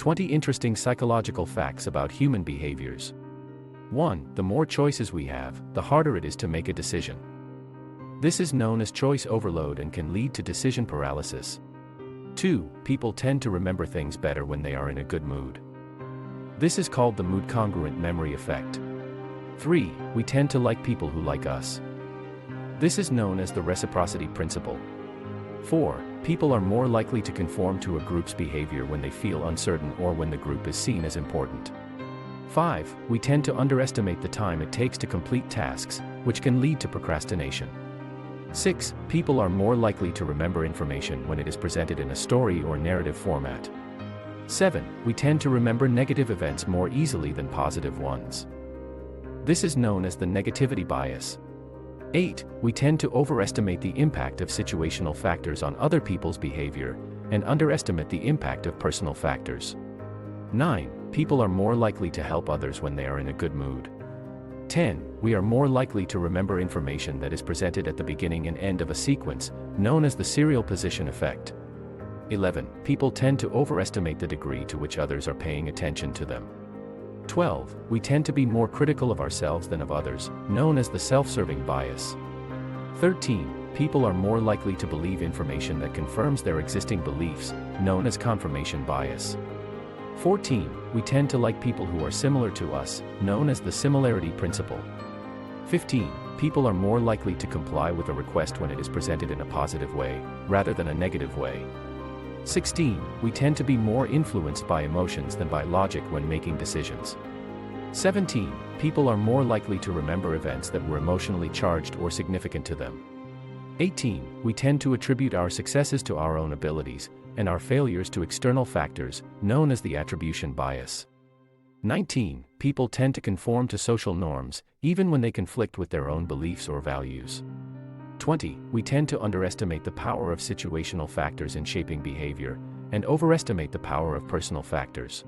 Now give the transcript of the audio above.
20 interesting psychological facts about human behaviors. 1. The more choices we have, the harder it is to make a decision. This is known as choice overload and can lead to decision paralysis. 2. People tend to remember things better when they are in a good mood. This is called the mood-congruent memory effect. 3. We tend to like people who like us. This is known as the reciprocity principle. 4. People are more likely to conform to a group's behavior when they feel uncertain or when the group is seen as important. 5. We tend to underestimate the time it takes to complete tasks, which can lead to procrastination. 6. People are more likely to remember information when it is presented in a story or narrative format. 7. We tend to remember negative events more easily than positive ones. This is known as the negativity bias. 8. We tend to overestimate the impact of situational factors on other people's behavior, and underestimate the impact of personal factors. 9. People are more likely to help others when they are in a good mood. 10. We are more likely to remember information that is presented at the beginning and end of a sequence, known as the serial position effect. 11. People tend to overestimate the degree to which others are paying attention to them. 12. We tend to be more critical of ourselves than of others, known as the self-serving bias. 13. People are more likely to believe information that confirms their existing beliefs, known as confirmation bias. 14. We tend to like people who are similar to us, known as the similarity principle. 15. People are more likely to comply with a request when it is presented in a positive way, rather than a negative way. 16. We tend to be more influenced by emotions than by logic when making decisions. 17. People are more likely to remember events that were emotionally charged or significant to them. 18. We tend to attribute our successes to our own abilities, and our failures to external factors, known as the attribution bias. 19. People tend to conform to social norms, even when they conflict with their own beliefs or values. 20. We tend to underestimate the power of situational factors in shaping behavior, and overestimate the power of personal factors.